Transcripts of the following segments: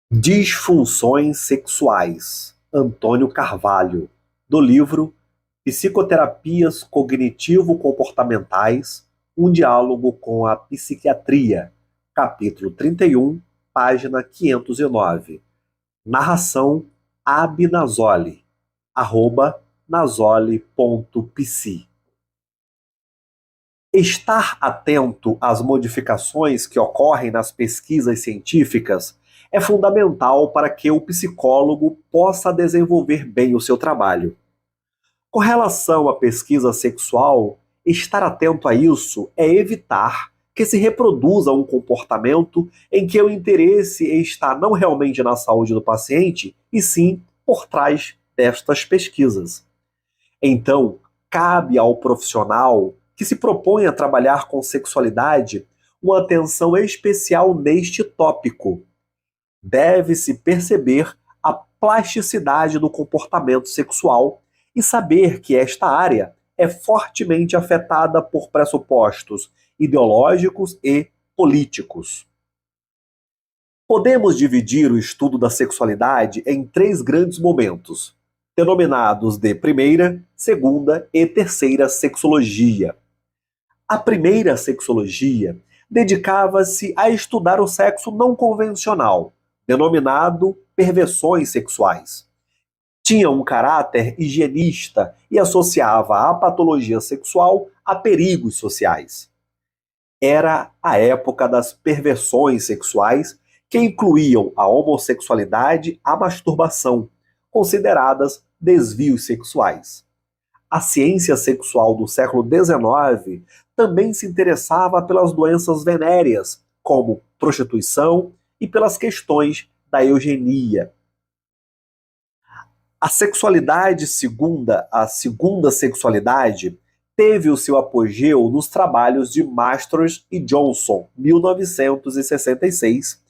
Disfunções sexuais, Antônio Carvalho, do livro Psicoterapias Cognitivo-Comportamentais, um diálogo com a psiquiatria, capítulo 31, página 509. Narração Abinazoli, @nazoli.psi. Estar atento às modificações que ocorrem nas pesquisas científicas é fundamental para que o psicólogo possa desenvolver bem o seu trabalho. Com relação à pesquisa sexual, estar atento a isso é evitar que se reproduza um comportamento em que o interesse está não realmente na saúde do paciente, e sim por trás destas pesquisas. Então, cabe ao profissional que se propõe a trabalhar com sexualidade uma atenção especial neste tópico. Deve-se perceber a plasticidade do comportamento sexual e saber que esta área é fortemente afetada por pressupostos ideológicos e políticos. Podemos dividir o estudo da sexualidade em três grandes momentos, denominados de primeira, segunda e terceira sexologia. A primeira sexologia dedicava-se a estudar o sexo não convencional, denominado perversões sexuais. Tinha um caráter higienista e associava a patologia sexual a perigos sociais. Era a época das perversões sexuais, que incluíam a homossexualidade e a masturbação, consideradas desvios sexuais. A ciência sexual do século XIX também se interessava pelas doenças venéreas, como prostituição, e pelas questões da eugenia. A segunda sexualidade, teve o seu apogeu nos trabalhos de Masters e Johnson, 1966,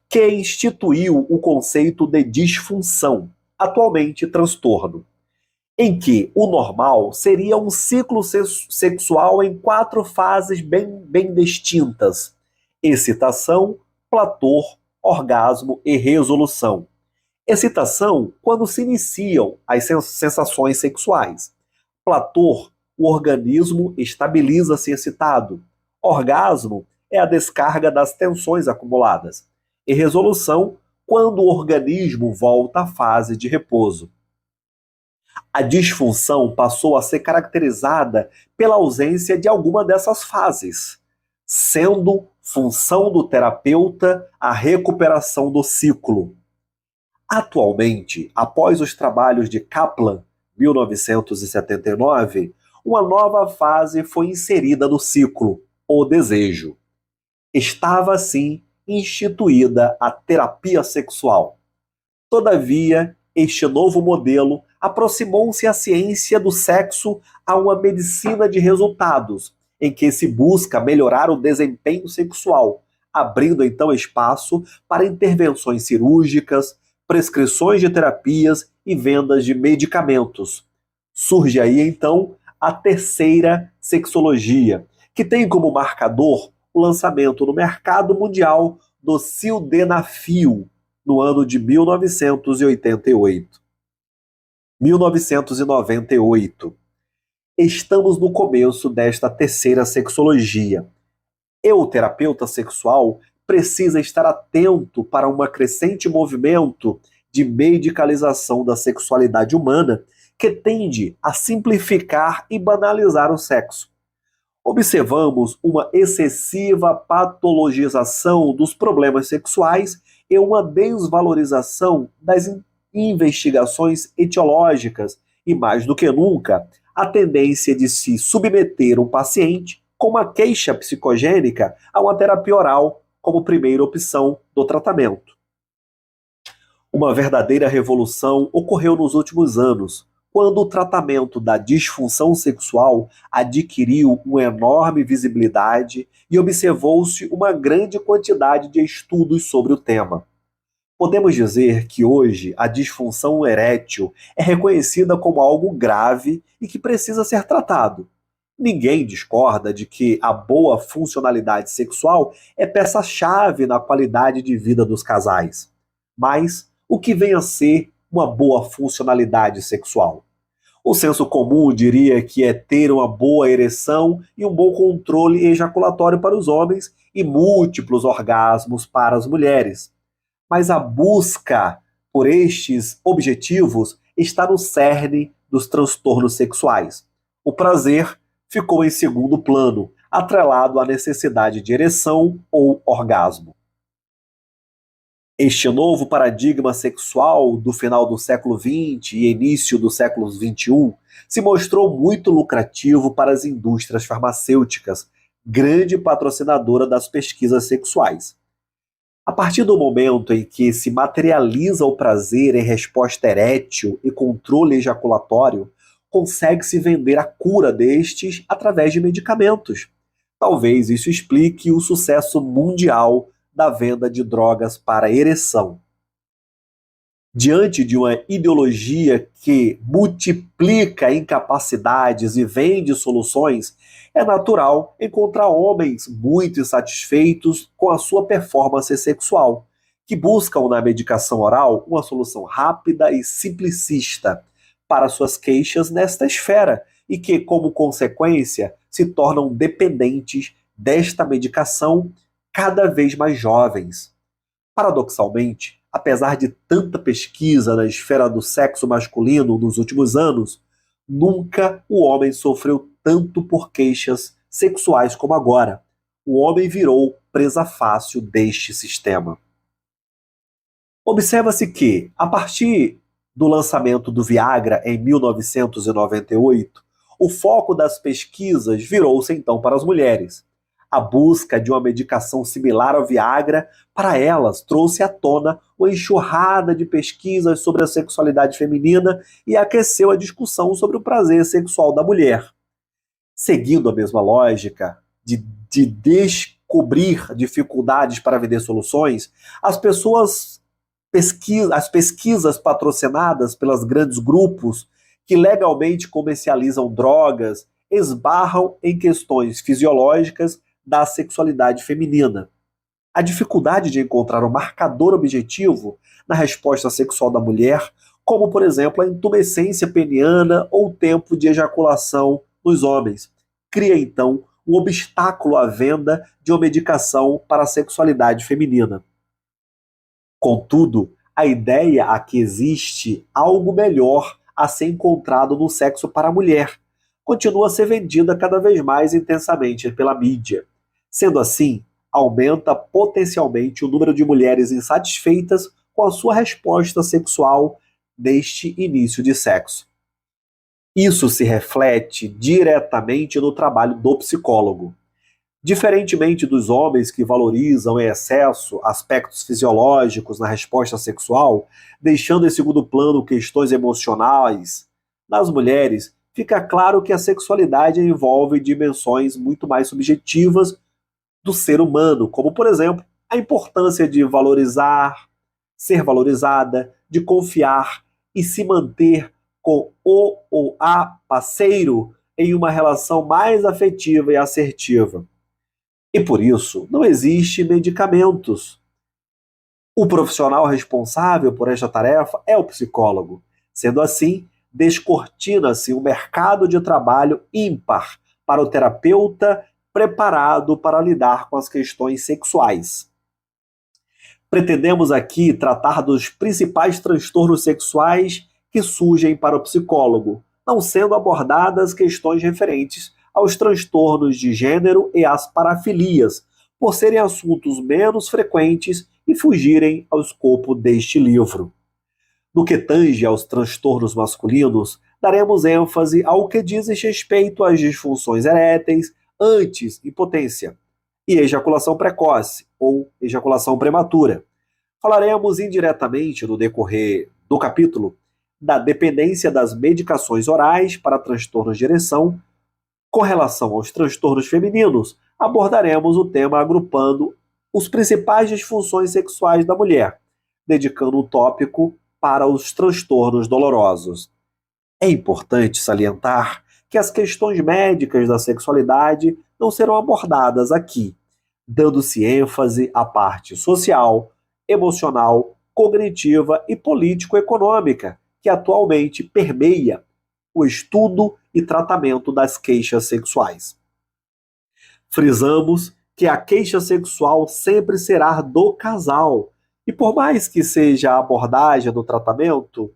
que instituiu o conceito de disfunção, atualmente transtorno, em que o normal seria um ciclo sexual em quatro fases bem distintas: excitação, platô, orgasmo e resolução. Excitação, quando se iniciam as sensações sexuais. Platô, o organismo estabiliza-se excitado. Orgasmo é a descarga das tensões acumuladas. E resolução, quando o organismo volta à fase de repouso. A disfunção passou a ser caracterizada pela ausência de alguma dessas fases, sendo função do terapeuta a recuperação do ciclo. Atualmente, após os trabalhos de Kaplan, 1979, uma nova fase foi inserida no ciclo, o desejo. Estava, assim, instituída a terapia sexual. Todavia, este novo modelo aproximou-se a ciência do sexo a uma medicina de resultados, em que se busca melhorar o desempenho sexual, abrindo então espaço para intervenções cirúrgicas, prescrições de terapias e vendas de medicamentos. Surge aí então a terceira sexologia, que tem como marcador o lançamento no mercado mundial do sildenafil, no ano de 1988. 1998. Estamos no começo desta terceira sexologia. E o terapeuta sexual precisa estar atento para um crescente movimento de medicalização da sexualidade humana que tende a simplificar e banalizar o sexo. Observamos uma excessiva patologização dos problemas sexuais e uma desvalorização das investigações etiológicas e, mais do que nunca, a tendência de se submeter um paciente com uma queixa psicogênica a uma terapia oral como primeira opção do tratamento. Uma verdadeira revolução ocorreu nos últimos anos, quando o tratamento da disfunção sexual adquiriu uma enorme visibilidade e observou-se uma grande quantidade de estudos sobre o tema. Podemos dizer que hoje a disfunção erétil é reconhecida como algo grave e que precisa ser tratado. Ninguém discorda de que a boa funcionalidade sexual é peça-chave na qualidade de vida dos casais. Mas o que vem a ser uma boa funcionalidade sexual? O senso comum diria que é ter uma boa ereção e um bom controle ejaculatório para os homens e múltiplos orgasmos para as mulheres. Mas a busca por estes objetivos está no cerne dos transtornos sexuais. O prazer ficou em segundo plano, atrelado à necessidade de ereção ou orgasmo. Este novo paradigma sexual do final do século XX e início do século XXI se mostrou muito lucrativo para as indústrias farmacêuticas, grande patrocinadora das pesquisas sexuais. A partir do momento em que se materializa o prazer em resposta erétil e controle ejaculatório, consegue-se vender a cura destes através de medicamentos. Talvez isso explique o sucesso mundial da venda de drogas para ereção. Diante de uma ideologia que multiplica incapacidades e vende soluções, é natural encontrar homens muito insatisfeitos com a sua performance sexual, que buscam na medicação oral uma solução rápida e simplicista para suas queixas nesta esfera e que, como consequência, se tornam dependentes desta medicação cada vez mais jovens. Paradoxalmente, apesar de tanta pesquisa na esfera do sexo masculino nos últimos anos, nunca o homem sofreu tanto por queixas sexuais como agora. O homem virou presa fácil deste sistema. Observa-se que, a partir do lançamento do Viagra em 1998, o foco das pesquisas virou-se então para as mulheres. A busca de uma medicação similar ao Viagra para elas trouxe à tona uma enxurrada de pesquisas sobre a sexualidade feminina e aqueceu a discussão sobre o prazer sexual da mulher. Seguindo a mesma lógica de descobrir dificuldades para vender soluções, as pesquisas patrocinadas pelos grandes grupos que legalmente comercializam drogas esbarram em questões fisiológicas da sexualidade feminina. A dificuldade de encontrar um marcador objetivo na resposta sexual da mulher, como, por exemplo, a intumescência peniana ou o tempo de ejaculação nos homens, cria, então, um obstáculo à venda de uma medicação para a sexualidade feminina. Contudo, a ideia a que existe algo melhor a ser encontrado no sexo para a mulher continua a ser vendida cada vez mais intensamente pela mídia. Sendo assim, aumenta potencialmente o número de mulheres insatisfeitas com a sua resposta sexual neste início de sexo. Isso se reflete diretamente no trabalho do psicólogo. Diferentemente dos homens que valorizam em excesso aspectos fisiológicos na resposta sexual, deixando em segundo plano questões emocionais, nas mulheres fica claro que a sexualidade envolve dimensões muito mais subjetivas do ser humano, como, por exemplo, a importância de valorizar, ser valorizada, de confiar e se manter com o ou a parceiro em uma relação mais afetiva e assertiva. E por isso, não existe medicamentos. O profissional responsável por esta tarefa é o psicólogo. Sendo assim, descortina-se um mercado de trabalho ímpar para o terapeuta preparado para lidar com as questões sexuais. Pretendemos aqui tratar dos principais transtornos sexuais que surgem para o psicólogo, não sendo abordadas questões referentes aos transtornos de gênero e às parafilias, por serem assuntos menos frequentes e fugirem ao escopo deste livro. No que tange aos transtornos masculinos, daremos ênfase ao que diz respeito às disfunções eréteis, antes impotência, e ejaculação precoce ou ejaculação prematura. Falaremos indiretamente no decorrer do capítulo da dependência das medicações orais para transtornos de ereção. Com relação aos transtornos femininos, abordaremos o tema agrupando os principais disfunções sexuais da mulher, dedicando um tópico para os transtornos dolorosos. É importante salientar que as questões médicas da sexualidade não serão abordadas aqui, dando-se ênfase à parte social, emocional, cognitiva e político-econômica, que atualmente permeia o estudo e tratamento das queixas sexuais. Frisamos que a queixa sexual sempre será do casal, e por mais que seja a abordagem do tratamento,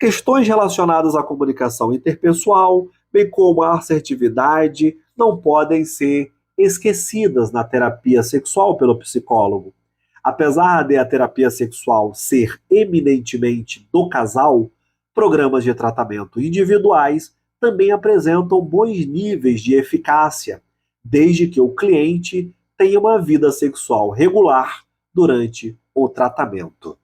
questões relacionadas à comunicação interpessoal, bem como a assertividade, não podem ser esquecidas na terapia sexual pelo psicólogo. Apesar de a terapia sexual ser eminentemente do casal, programas de tratamento individuais também apresentam bons níveis de eficácia, desde que o cliente tenha uma vida sexual regular durante o tratamento.